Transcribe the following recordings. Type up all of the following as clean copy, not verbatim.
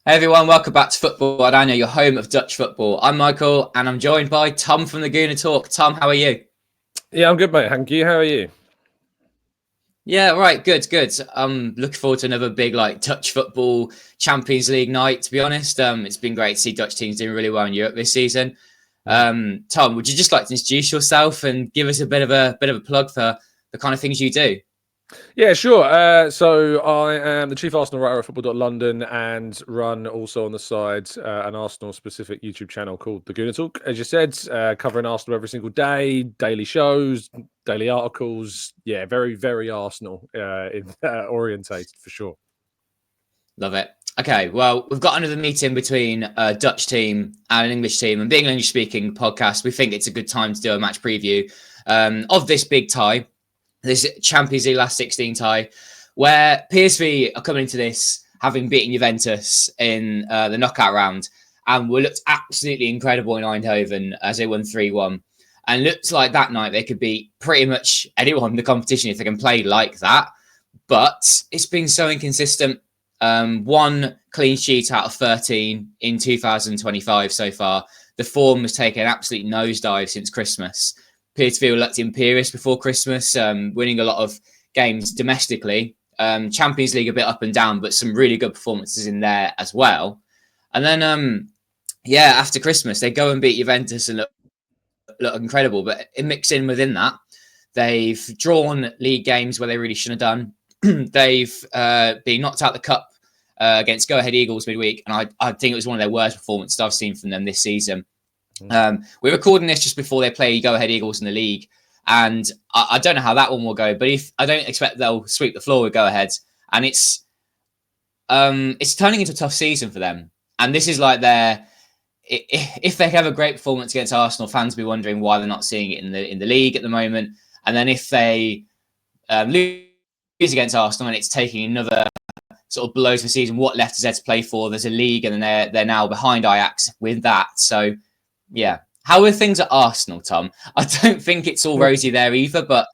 Hey everyone, welcome back to Football-Oranje, your home of Dutch football. I'm Michael and I'm joined by Tom from the Gooner Talk. Tom, how are you? Yeah, I'm good, mate. Thank you. How are you? Yeah, right, good. Looking forward to another big Dutch football Champions League night, to be honest. It's been great to see Dutch teams doing really well in Europe this season. Tom, would you just like to introduce yourself and give us a bit of a plug for the kind of things you do? Yeah, sure. So I am the chief Arsenal writer at Football.London and run also on the side an Arsenal-specific YouTube channel called The Gooner Talk, as you said, covering Arsenal every single day, daily shows, daily articles. Yeah, very, very Arsenal orientated for sure. Love it. Okay, well, we've got another meeting between a Dutch team and an English team. And being an English-speaking podcast, we think it's a good time to do a match preview of this big tie, this Champions League last 16 tie, where PSV are coming into this having beaten Juventus in the knockout round and were looked absolutely incredible in Eindhoven as they won 3-1. And looked like that night they could beat pretty much anyone in the competition if they can play like that. But it's been so inconsistent. One clean sheet out of 13 in 2025 so far. The form has taken an absolute nosedive since Christmas. PSV were looked imperious before Christmas, winning a lot of games domestically. Champions League a bit up and down, but some really good performances in there as well. And then, after Christmas, they go and beat Juventus and look incredible. But mixing within that, they've drawn league games where they really shouldn't have done. They've been knocked out the cup against Go Ahead Eagles midweek, and I think it was one of their worst performances I've seen from them this season. We're recording this just before they play Go Ahead Eagles in the league, and I don't know how that one will go, but I don't expect they'll sweep the floor with Go Ahead, and it's turning into a tough season for them. And this is like if they have a great performance against Arsenal, fans will be wondering why they're not seeing it in the league at the moment. And then if they lose against Arsenal and it's taking another sort of below the season, what left is there to play for? There's a league, and then they're now behind Ajax with that. So, yeah. How are things at Arsenal, Tom? I don't think it's all rosy there either, but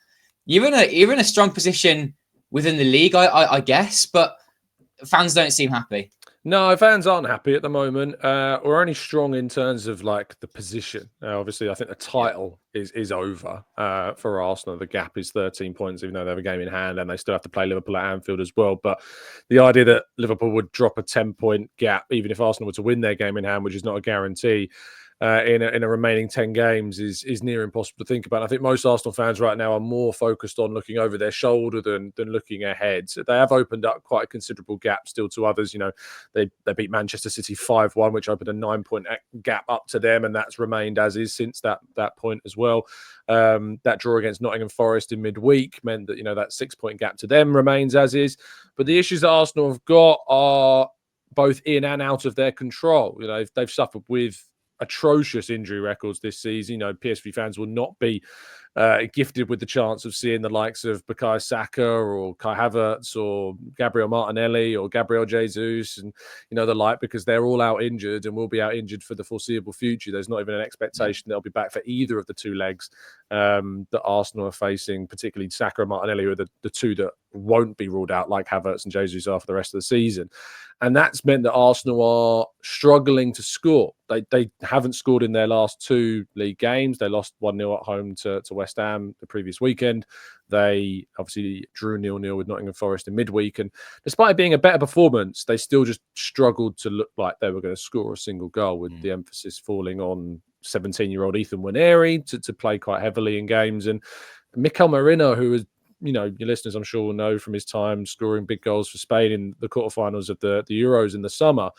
you're in a strong position within the league, I guess, but fans don't seem happy. No, fans aren't happy at the moment. We're only strong in terms of like the position. Obviously, I think the title is over for Arsenal. The gap is 13 points, even though they have a game in hand, and they still have to play Liverpool at Anfield as well. But the idea that Liverpool would drop a 10-point gap, even if Arsenal were to win their game in hand, which is not a guarantee, in a remaining 10 games is near impossible to think about. I think most Arsenal fans right now are more focused on looking over their shoulder than looking ahead. So they have opened up quite a considerable gap still to others. You know, they beat Manchester City 5-1, which opened a 9-point gap up to them, and that's remained as is since that point as well. That draw against Nottingham Forest in midweek meant that, you know, that 6-point gap to them remains as is. But the issues that Arsenal have got are both in and out of their control. You know, they've suffered with atrocious injury records this season. You know, PSV fans will not be gifted with the chance of seeing the likes of Bukayo Saka or Kai Havertz or Gabriel Martinelli or Gabriel Jesus and, you know, the like, because they're all out injured and will be out injured for the foreseeable future. There's not even an expectation they'll be back for either of the two legs that Arsenal are facing, particularly Saka and Martinelli, who are the two that won't be ruled out like Havertz and Jesus are for the rest of the season. And that's meant that Arsenal are struggling to score. They haven't scored in their last two league games. They lost 1-0 at home to West Ham the previous weekend. They obviously drew 0-0 with Nottingham Forest in midweek. And despite it being a better performance, they still just struggled to look like they were going to score a single goal, with the emphasis falling on 17-year-old Ethan Nwaneri to play quite heavily in games. And Mikel Merino, who was, you know, your listeners, I'm sure, will know from his time scoring big goals for Spain in the quarterfinals of the Euros in the summer.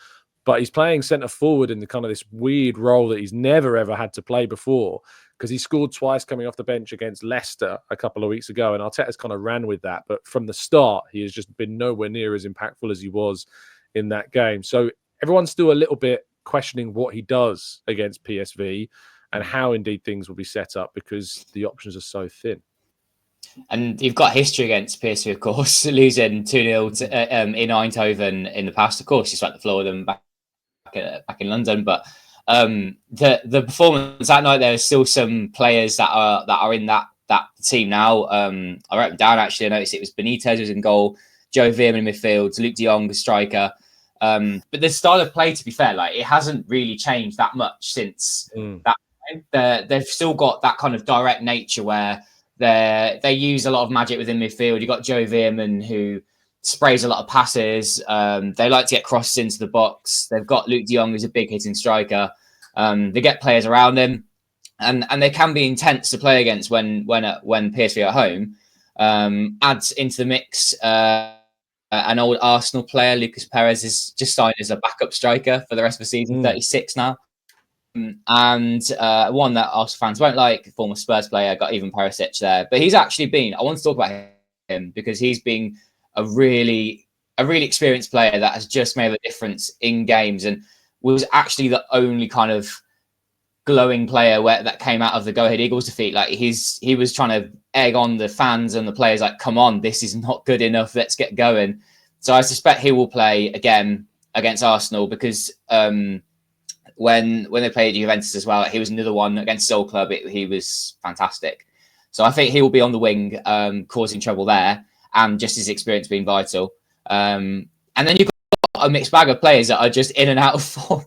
But he's playing centre forward in the kind of this weird role that he's never, ever had to play before, because he scored twice coming off the bench against Leicester a couple of weeks ago. And Arteta's kind of ran with that. But from the start, he has just been nowhere near as impactful as he was in that game. So everyone's still a little bit questioning what he does against PSV and how indeed things will be set up, because the options are so thin. And you've got history against PSV, of course, losing 2-0 in Eindhoven in the past. Of course, you swept the floor with them back in London. But the performance that night, there are still some players that are in that team now. I wrote them down, actually. I noticed it was Benitez was in goal, Joe Veerman in midfield, Luke de Jong, the striker. But the style of play, to be fair, like it hasn't really changed that much since that time. They've still got that kind of direct nature where they use a lot of magic within midfield. You've got Joe Veerman, who sprays a lot of passes. They like to get crosses into the box. They've got Luke de Jong, who's a big hitting striker. They get players around him, and they can be intense to play against when PSV are at home. Adds into the mix an old Arsenal player, Lucas Perez, is just signed as a backup striker for the rest of the season, 36 now. And one that Arsenal fans won't like, former Spurs player, got Ivan Perisic there. But he's actually been, I want to talk about him because he's been a really experienced player that has just made a difference in games and was actually the only kind of glowing player that came out of the Go Ahead Eagles defeat. Like he was trying to egg on the fans and the players, like, come on, this is not good enough, let's get going. So I suspect he will play again against Arsenal because when they played Juventus as well, he was another one against Soul Club. He was fantastic. So I think he will be on the wing, causing trouble there, and just his experience being vital. And then you've got a mixed bag of players that are just in and out of form.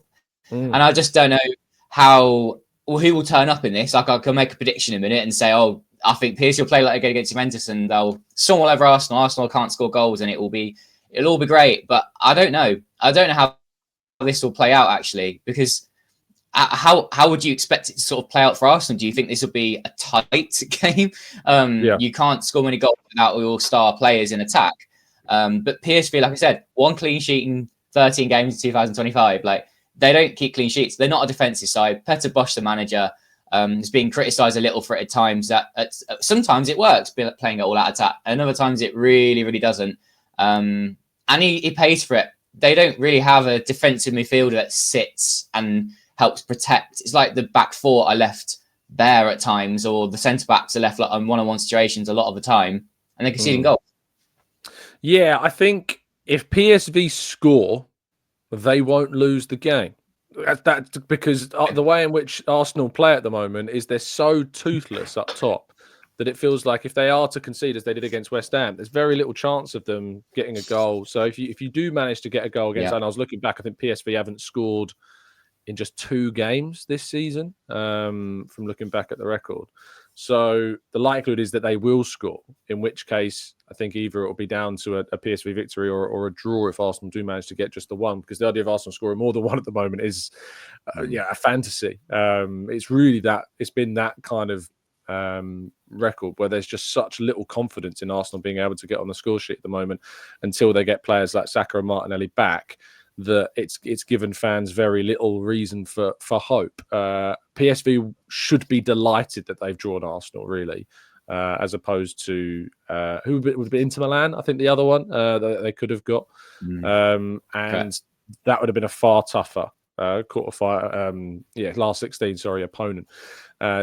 And I just don't know who will turn up in this. Like, I can make a prediction in a minute and say, oh, I think PSV will play like again against Juventus and they'll storm all over Arsenal. Arsenal can't score goals and it'll all be great. But I don't know. I don't know how this will play out, actually, because how would you expect it to sort of play out for Arsenal? Do you think this will be a tight game? You can't score many goals without all star players in attack. But PSV, like I said, 1 clean sheet in 13 games in 2025. Like, they don't keep clean sheets. They're not a defensive side. Peter Bosz, the manager, is being criticised a little for it at times. Sometimes it works, playing it all out attack, and other times it really, really doesn't. And he pays for it. They don't really have a defensive midfielder that sits and helps protect. It's like the back four are left bare at times, or the centre backs are left like on one-on-one situations a lot of the time, and they're conceding goals. Yeah, I think if PSV score, they won't lose the game. That's because the way in which Arsenal play at the moment is they're so toothless up top that it feels like if they are to concede as they did against West Ham, there's very little chance of them getting a goal. So if you do manage to get a goal against, and I was looking back, I think PSV haven't scored in just 2 games this season, from looking back at the record. So the likelihood is that they will score, in which case I think either it will be down to a PSV victory or a draw if Arsenal do manage to get just the one, because the idea of Arsenal scoring more than one at the moment is a fantasy. It's been that kind of record where there's just such little confidence in Arsenal being able to get on the score sheet at the moment until they get players like Saka and Martinelli back, that it's given fans very little reason for hope. PSV should be delighted that they've drawn Arsenal, really, as opposed to who would be Inter Milan, I think the other one that they could have got. And that would have been a far tougher last 16, opponent,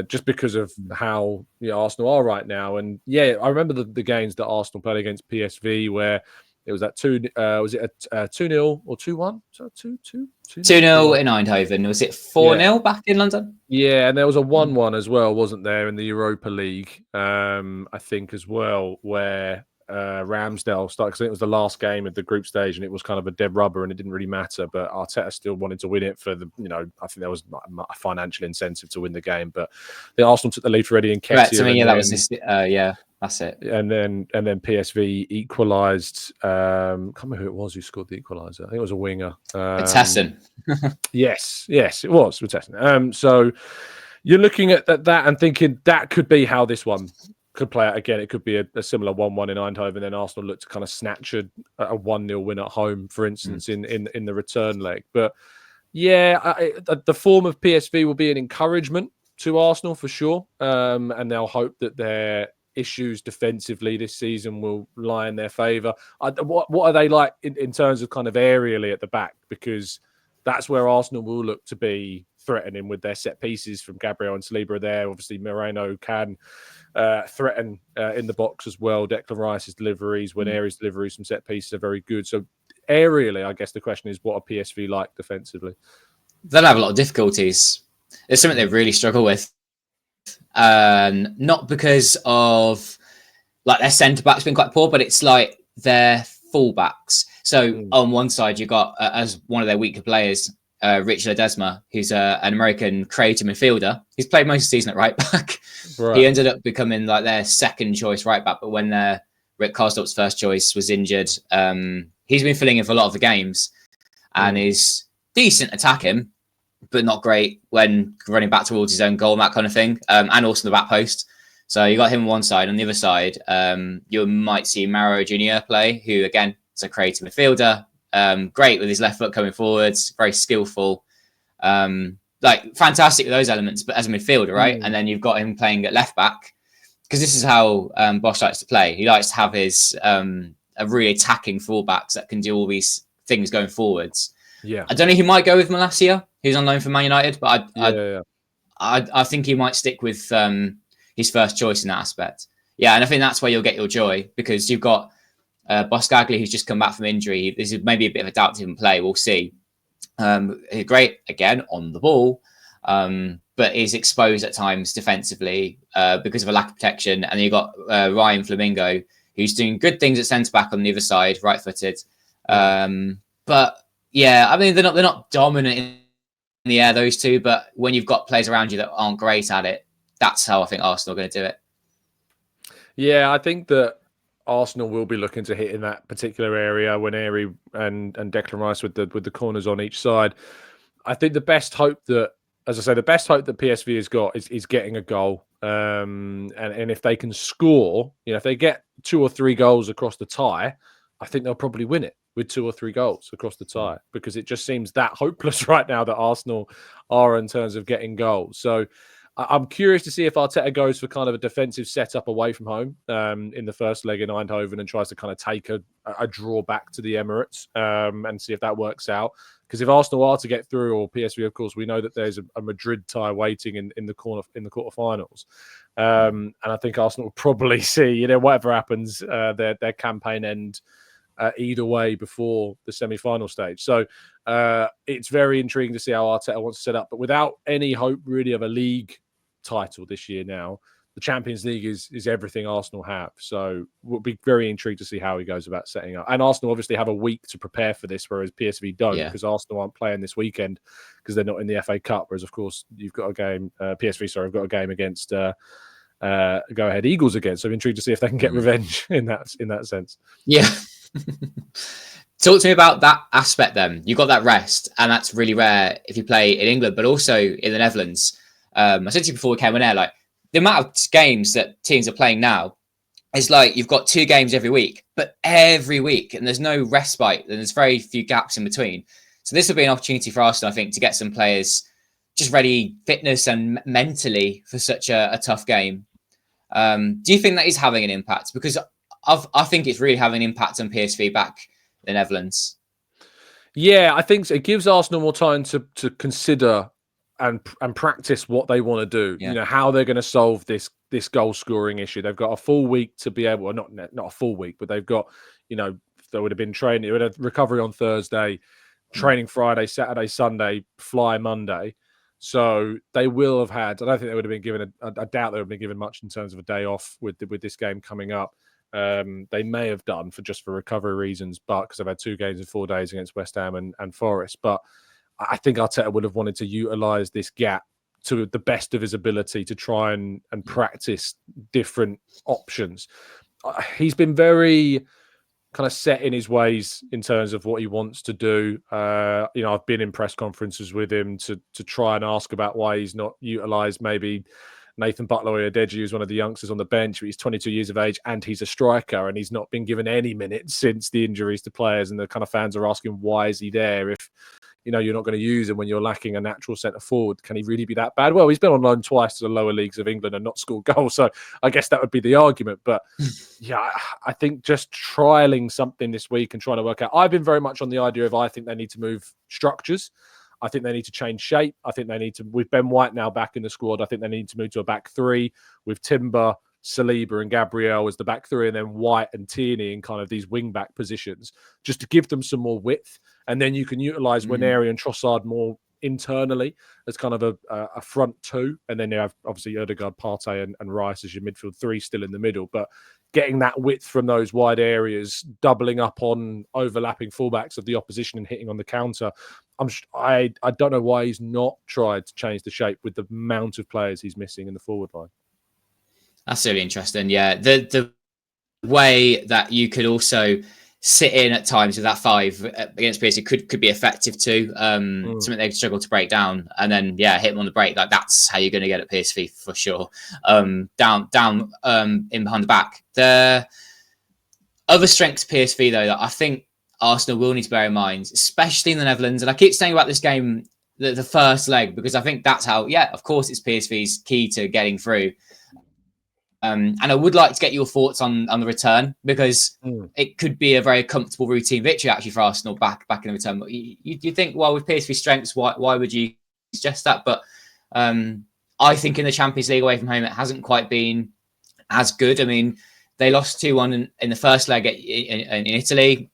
just because of how Arsenal are right now. And I remember the games that Arsenal played against PSV where it was that 2-0 or 2-1? So 2-2? 2-0 in Eindhoven. Was it 4-0 back in London? Yeah, and there was a 1-1 as well, wasn't there, in the Europa League, I think, as well, where Ramsdale started, because I think it was the last game of the group stage and it was kind of a dead rubber and it didn't really matter, but Arteta still wanted to win it for I think there was a financial incentive to win the game, but the Arsenal took the lead for Eddie and Nketiah. That was that's it. And then PSV equalised. Can't remember who it was who scored the equaliser. I think it was a winger. Tesson. Yes, it was Tesson. So you're looking at that and thinking that could be how this one could play out again. It could be a similar 1-1 in Eindhoven. Then Arsenal look to kind of snatch a 1-0 win at home, for instance, in the return leg. But the form of PSV will be an encouragement to Arsenal for sure, and they'll hope that their issues defensively this season will lie in their favour. What are they like in terms of kind of aerially at the back? Because that's where Arsenal will look to be threatening with their set pieces from Gabriel and Saliba there. Obviously, Moreno can threaten in the box as well. Declan Rice's deliveries, Nwaneri's deliveries from set pieces are very good. So aerially, I guess the question is, what are PSV like defensively? They'll have a lot of difficulties. It's something they really struggle with. Not because of like their centre back's been quite poor, but it's like their fullbacks. So on one side, you got as one of their weaker players, Rich Ledesma, who's an American creative midfielder. He's played most of the season at right back. Right. He ended up becoming like their second choice right back, but when Rick Karsdorp's first choice was injured, he's been filling in for a lot of the games and is decent attacking, but not great when running back towards his own goal and that kind of thing, and also the back post. So you got him on one side. On the other side, you might see Mauro Junior play, who again is a creative midfielder, great with his left foot coming forwards, very skillful, like fantastic with those elements, but as a midfielder, right? And then you've got him playing at left back, because this is how Bosch likes to play. He likes to have his a really attacking fullbacks that can do all these things going forwards. Yeah, I don't know. He might go with Malacia, who's on loan from Man United, but I think he might stick with his first choice in that aspect. Yeah, and I think that's where you'll get your joy, because you've got Boscagli, who's just come back from injury. This is maybe a bit of a doubt to even play. We'll see. Great again on the ball, but is exposed at times defensively because of a lack of protection. And then you've got Ryan Flamingo, who's doing good things at centre back on the other side, right-footed. But yeah, I mean, they're not dominant in the air, those two. But when you've got players around you that aren't great at it, that's how I think Arsenal are going to do it. Yeah, I think that Arsenal will be looking to hit in that particular area when Ayew and Declan Rice with the corners on each side. I think the best hope that, as I say, the best hope that PSV has got is getting a goal. And if they can score, if they get 2 or 3 goals across the tie, I think they'll probably win it with 2 or 3 goals across the tie, because it just seems that hopeless right now that Arsenal are in terms of getting goals. So I'm curious to see if Arteta goes for kind of a defensive setup away from home in the first leg in Eindhoven and tries to kind of take a draw back to the Emirates and see if that works out. Because if Arsenal are to get through, or PSV, of course, we know that there's a Madrid tie waiting in the quarterfinals. And I think Arsenal will probably see, whatever happens, their campaign end either way before the semi-final stage. So it's very intriguing to see how Arteta wants to set up. But without any hope really of a league title this year now, the Champions League is everything Arsenal have. So we'll be very intrigued to see how he goes about setting up. And Arsenal obviously have a week to prepare for this, whereas PSV don't, because Arsenal aren't playing this weekend because they're not in the FA Cup. Whereas, of course, you've got a game, PSV, have got a game against Go Ahead Eagles again. So I'm intrigued to see if they can get revenge in that sense. Yeah. Talk to me about that aspect then. You got that rest, and that's really rare if you play in England, but also in the Netherlands. I said to you before we came on air, like the amount of games that teams are playing now is like you've got 2 games every week, but every week, and there's no respite, and there's very few gaps in between. So this will be an opportunity for Arsenal, I think, to get some players just ready, fitness and mentally for such a tough game. Do you think that is having an impact? Because I think it's really having an impact on PSV back in the Netherlands. Yeah, I think so. It gives Arsenal more time to consider and practice what they want to do. Yeah. How they're going to solve this goal scoring issue. They've got a full week to be able, not a full week, but they've got, they would have been training. It would have recovery on Thursday, training Friday, Saturday, Sunday, fly Monday. So they will have had. I don't think they would have been given. I doubt they would have been given much in terms of a day off with this game coming up. They may have done for recovery reasons, but because they've had 2 games in 4 days against West Ham and Forest. But I think Arteta would have wanted to utilise this gap to the best of his ability to try and practice different options. He's been very kind of set in his ways in terms of what he wants to do. I've been in press conferences with him to try and ask about why he's not utilised maybe Nathan Butler-Oyedeji, who's one of the youngsters on the bench. He's 22 years of age and he's a striker, and he's not been given any minutes since the injuries to players. And the kind of fans are asking, why is he there if you're not going to use him when you're lacking a natural centre forward? Can he really be that bad? Well, he's been on loan twice to the lower leagues of England and not scored goals, so I guess that would be the argument. But yeah, I think just trialing something this week and trying to work out. I've been very much on the idea of I think they need to move structures. I think they need to change shape. I think they need to, with Ben White now back in the squad, I think they need to move to a back 3 with Timber, Saliba and Gabriel as the back 3, and then White and Tierney in kind of these wing-back positions, just to give them some more width. And then you can utilise Nwaneri and Trossard more internally as kind of a front 2. And then you have, obviously, Ødegaard, Partey and Rice as your midfield 3 still in the middle. But getting that width from those wide areas, doubling up on overlapping fullbacks of the opposition and hitting on the counter. I don't know why he's not tried to change the shape with the amount of players he's missing in the forward line. That's really interesting. Yeah, the way that you could also sit in at times with that 5 against PSV could be effective too. Something they struggle to break down, and then hit them on the break. Like that's how you're going to get at PSV for sure. Down in behind the back. The other strengths PSV though that I think Arsenal will need to bear in mind, especially in the Netherlands. And I keep saying about this game, the first leg, because I think that's how. Yeah, of course, it's PSV's key to getting through. And I would like to get your thoughts on the return, because it could be a very comfortable routine victory actually for Arsenal back in the return. But you think, well, with PSV strengths, why would you suggest that? But I think in the Champions League away from home, it hasn't quite been as good. I mean, they lost 2-1 in the first leg in Italy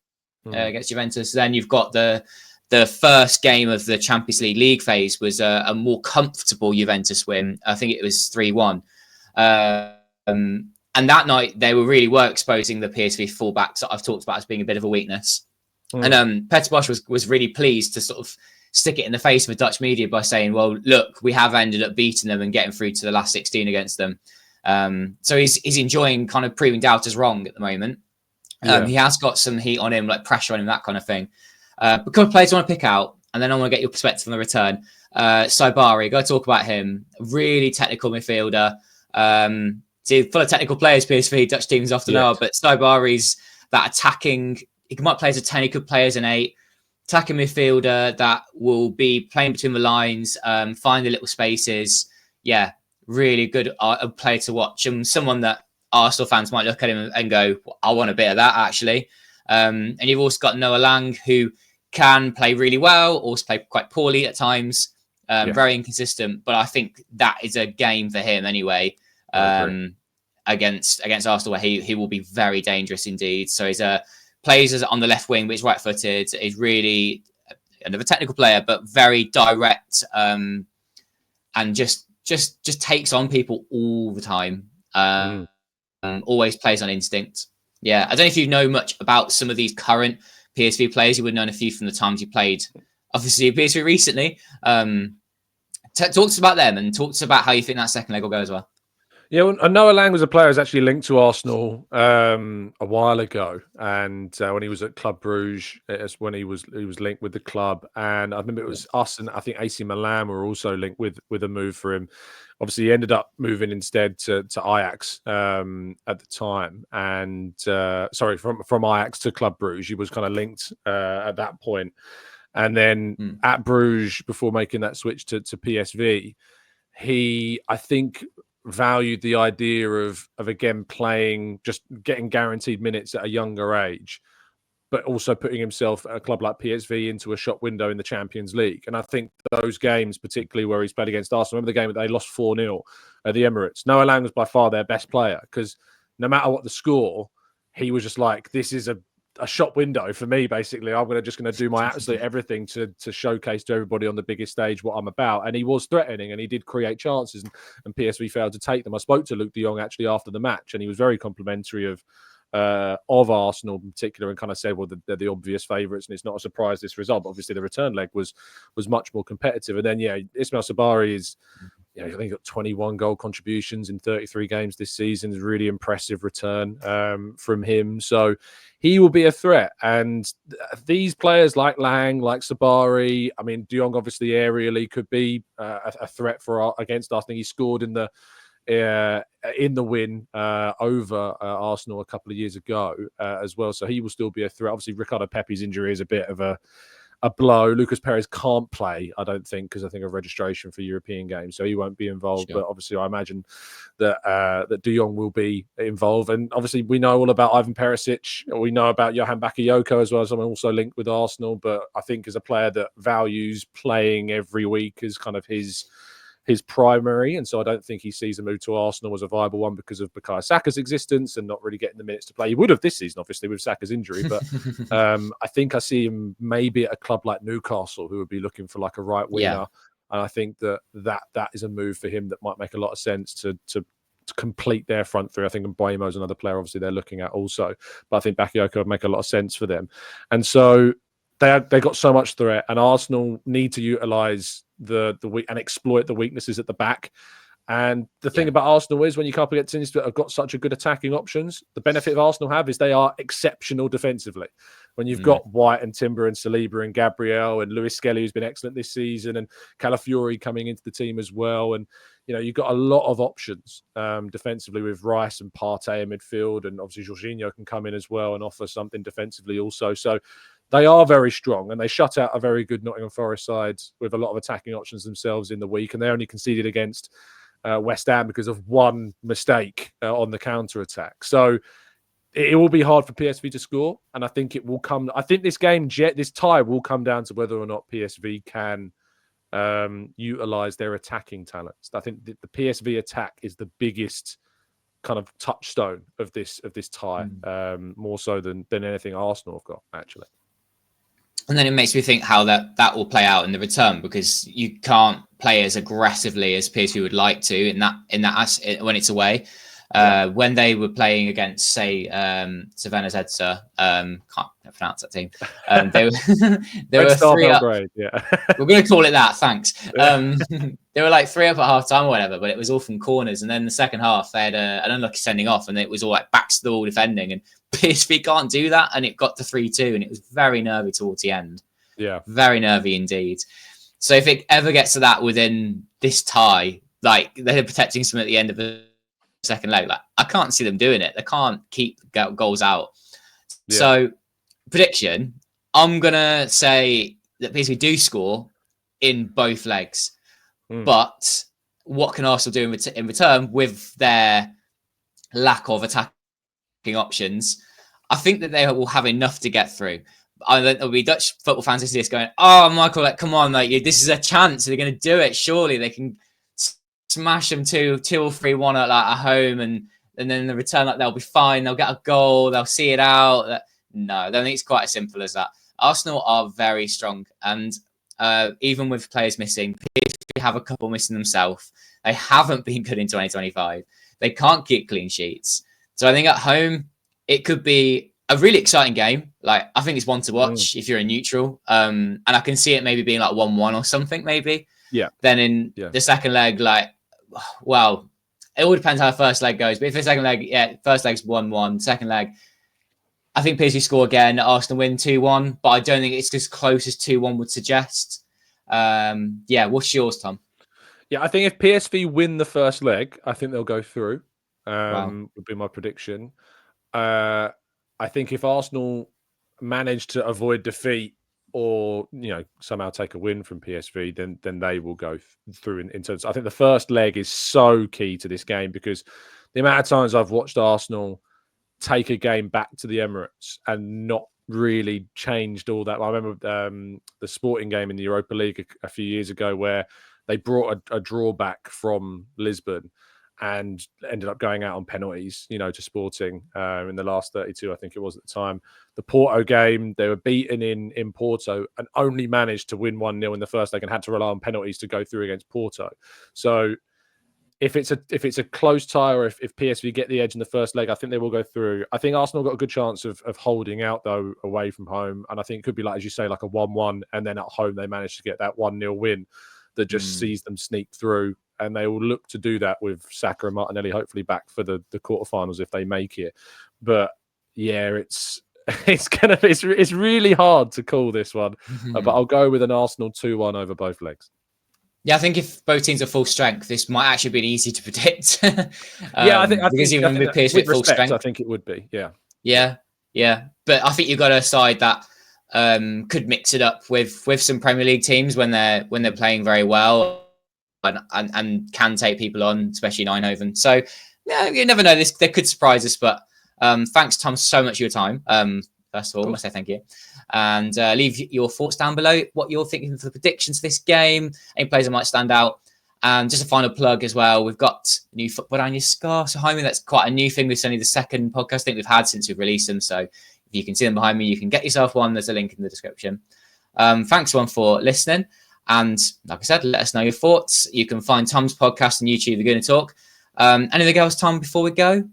against Juventus. Then you've got the first game of the Champions League phase was a more comfortable Juventus win. I think it was 3-1. And that night they were exposing the PSV fullbacks that I've talked about as being a bit of a weakness. And Peter Bosz was really pleased to sort of stick it in the face of the Dutch media by saying, well, look, we have ended up beating them and getting through to the last 16 against them. So he's enjoying kind of proving doubters wrong at the moment. He has got some heat on him, like pressure on him, that kind of thing. A couple of players I want to pick out, and then I want to get your perspective on the return. Saibari, got to talk about him. Really technical midfielder. Full of technical players, PSV, Dutch teams often are, but Saibari's that attacking, he might play as a 10, he could play as an 8, attacking midfielder that will be playing between the lines, find the little spaces. Yeah, really good player to watch, and someone that Arsenal fans might look at him and go, I want a bit of that, actually. And you've also got Noah Lang, who can play really well, also play quite poorly at times, very inconsistent, but I think that is a game for him anyway. Against Arsenal, where he will be very dangerous indeed. So he's plays as on the left wing, but he's right-footed. He's really another technical player, but very direct, and just takes on people all the time. Always plays on instinct. Yeah, I don't know if you know much about some of these current PSV players. You would have known a few from the times you played, obviously, PSV recently. Talk to us about them, and talk to us about how you think that second leg will go as well. Yeah, well, Noah Lang was a player who's actually linked to Arsenal a while ago, and when he was at Club Brugge, it's when he was linked with the club, and I remember it was us and I think AC Milan were also linked with a move for him. Obviously, he ended up moving instead to Ajax at the time, and from Ajax to Club Brugge, he was kind of linked at that point, and then at Bruges before making that switch to PSV, he, I think, valued the idea of again playing, just getting guaranteed minutes at a younger age, but also putting himself at a club like PSV into a shop window in the Champions League. And I think those games, particularly where he's played against Arsenal, remember the game that they lost 4-0 at the Emirates? Noah Lang was by far their best player, because no matter what the score, he was just like, this is a shop window for me, basically. I'm just going to do my absolute everything to showcase to everybody on the biggest stage what I'm about. And he was threatening, and he did create chances, and PSV failed to take them. I spoke to Luke de Jong actually after the match, and he was very complimentary of Arsenal in particular, and kind of said, well, they're the obvious favourites, and it's not a surprise this result. But obviously the return leg was much more competitive. And then Ismail Sabari is, I think he got 21 goal contributions in 33 games this season. Is a really impressive return from him. So he will be a threat. And these players like Lang, like Sabari, I mean, de Jong obviously aerially could be a threat against us. I think he scored in the win over Arsenal a couple of years ago as well. So he will still be a threat. Obviously, Ricardo Pepe's injury is a bit of a blow. Lucas Perez can't play, I don't think, because I think of registration for European games, so he won't be involved. Sure. But obviously, I imagine that de Jong will be involved. And obviously, we know all about Ivan Perisic. We know about Johan Bakayoko as well, someone also linked with Arsenal. But I think as a player that values playing every week as kind of his primary, and so I don't think he sees a move to Arsenal as a viable one because of Bukayo Saka's existence and not really getting the minutes to play. He would have this season, obviously, with Saka's injury, but I think I see him maybe at a club like Newcastle, who would be looking for like a right winger. Yeah. And I think that is a move for him that might make a lot of sense to complete their front three. I think Mbuemo's another player, obviously, they're looking at also. But I think Bakayoko would make a lot of sense for them. And so they got so much threat, and Arsenal need to utilise the weak and exploit the weaknesses at the back. And the thing about Arsenal is when you come up against teams that have got such a good attacking options, the benefit of Arsenal have is they are exceptional defensively. When you've got White and Timber and Saliba and Gabriel and Lewis Skelly, who's been excellent this season, and Calafiori coming into the team as well. And, you've got a lot of options defensively with Rice and Partey in midfield. And obviously Jorginho can come in as well and offer something defensively also. So they are very strong, and they shut out a very good Nottingham Forest side with a lot of attacking options themselves in the week. And they only conceded against West Ham because of one mistake on the counter-attack. So it will be hard for PSV to score, and I think it will come. I think this tie will come down to whether or not PSV can utilize their attacking talents. I think the PSV attack is the biggest kind of touchstone of this tie, more so than anything Arsenal have got, actually. And then it makes me think how that will play out in the return, because you can't play as aggressively as PSV would like to in that when it's away. When they were playing against, say, Savannah Zedza, can't pronounce that team. They were 3 up. We're going to call it that. Thanks. They were like 3 up at half time or whatever, but it was all from corners. And then the second half, they had an unlucky sending off, and it was all like backs to the wall defending. And PSV can't do that, and it got to 3-2, and it was very nervy towards the end. Yeah, very nervy indeed. So if it ever gets to that within this tie, like they're protecting something at the end of the second leg, like I can't see them doing it. They can't keep goals out. Yeah. So prediction, I'm gonna say that PSV do score in both legs, but what can Arsenal do in return with their lack of attacking options? I think that they will have enough to get through. I think there'll be Dutch football fans listening to this going, "Oh, Michael, like, come on, like this is a chance. They're going to do it. Surely they can smash them 2 or 3-1 at home, and then in the return, like they'll be fine. They'll get a goal. They'll see it out." No, I don't think it's quite as simple as that. Arsenal are very strong, and even with players missing, PSV have a couple missing themselves. They haven't been good in 2025. They can't keep clean sheets. So I think at home, it could be a really exciting game. Like, I think it's one to watch if you're a neutral. And I can see it maybe being like 1-1 or something, maybe. Yeah. Then in the second leg, like, well, it all depends how the first leg goes. But if the second leg, first leg's 1-1. Second leg, I think PSV score again. Arsenal win 2-1. But I don't think it's as close as 2-1 would suggest. What's yours, Tom? Yeah, I think if PSV win the first leg, I think they'll go through. Would be my prediction. I think if Arsenal manage to avoid defeat or somehow take a win from PSV, then they will go through in terms. I think the first leg is so key to this game, because the amount of times I've watched Arsenal take a game back to the Emirates and not really changed all that. I remember the Sporting game in the Europa League a few years ago where they brought a draw back from Lisbon and ended up going out on penalties, to Sporting in the last 32, I think it was at the time. The Porto game, they were beaten in Porto and only managed to win 1-0 in the first leg and had to rely on penalties to go through against Porto. So if it's a close tie, or if PSV get the edge in the first leg, I think they will go through. I think Arsenal got a good chance of holding out, though, away from home. And I think it could be, like, as you say, like a 1-1, and then at home they manage to get that 1-0 win that just sees them sneak through. And they will look to do that with Saka and Martinelli hopefully back for the quarterfinals if they make it. But yeah, it's really hard to call this one. But I'll go with an Arsenal 2-1 over both legs. Yeah, I think if both teams are full strength, this might actually be easy to predict. I think even with PSV at full strength, I think it would be. Yeah. But I think you've got a side that could mix it up with some Premier League teams when they're playing very well. And can take people on, especially in Eindhoven. So, yeah, you never know. They could surprise us. But thanks, Tom, so much for your time. First of all, I must say thank you. And leave your thoughts down below, what you're thinking for the predictions for this game, any players that might stand out. And just a final plug as well, we've got a new Football-Oranje scarves behind me. That's quite a new thing. It's only the second podcast I think we've had since we've released them. So if you can see them behind me, you can get yourself one. There's a link in the description. Thanks, everyone, for listening. And like I said, let us know your thoughts. You can find Tom's podcast on YouTube, the Gooner Talk. Anything else, Tom, before we go?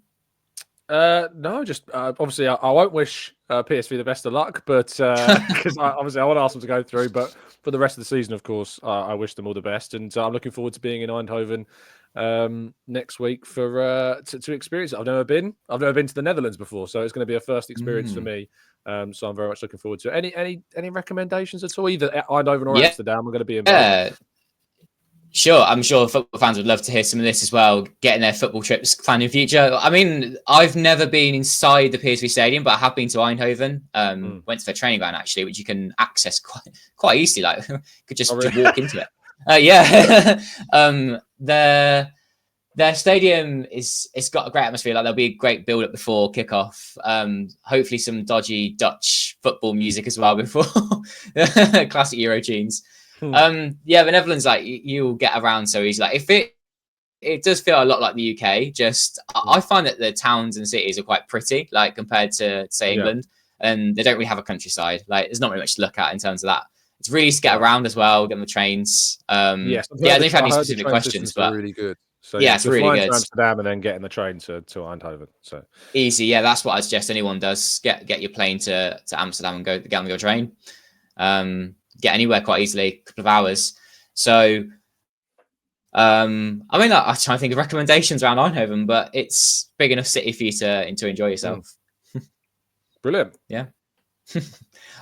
No, just obviously I won't wish PSV the best of luck, but because obviously I want to ask them to go through, but for the rest of the season, of course, I wish them all the best, and I'm looking forward to being in Eindhoven next week for to experience it. I've never been to the Netherlands before, so it's going to be a first experience for me. So I'm very much looking forward to it. Any recommendations at all, either Eindhoven or Amsterdam? I'm going to be in both. Sure, I'm sure football fans would love to hear some of this as well, getting their football trips planned in future. I mean, I've never been inside the PSV stadium, but I have been to Eindhoven. Went to their training ground, actually, which you can access quite easily. Like, could just walk into it. Yeah. Their stadium it's got a great atmosphere. Like, there'll be a great build-up before kickoff. Hopefully some dodgy Dutch football music as well before classic Euro tunes. The Netherlands, like, you'll get around so easy. Like, if it does feel a lot like the UK. Just I find that the towns and cities are quite pretty, like, compared to, say, England, and they don't really have a countryside. Like, there's not really much to look at in terms of that. It's really easy to get around as well, get on the trains. Yes, I don't know if you have any specific questions, but really good. So it's really good. To Amsterdam and then getting the train to Eindhoven. So easy, that's what I suggest anyone does. Get your plane to Amsterdam and get on your train. Get anywhere quite easily, a couple of hours. So, I mean, I'm trying to think of recommendations around Eindhoven, but it's big enough city for you to enjoy yourself. Brilliant. Yeah.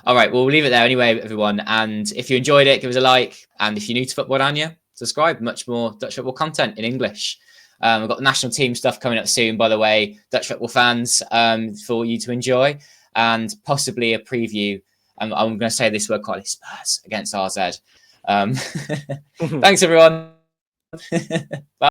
All right, well, we'll leave it there anyway, everyone. And if you enjoyed it, give us a like. And if you're new to Football-Oranje, subscribe. Much more Dutch football content in English. We've got the national team stuff coming up soon, by the way, Dutch football fans, for you to enjoy, and possibly a preview. I'm going to say this word quite, Spurs against RZ. Thanks, everyone. Bye.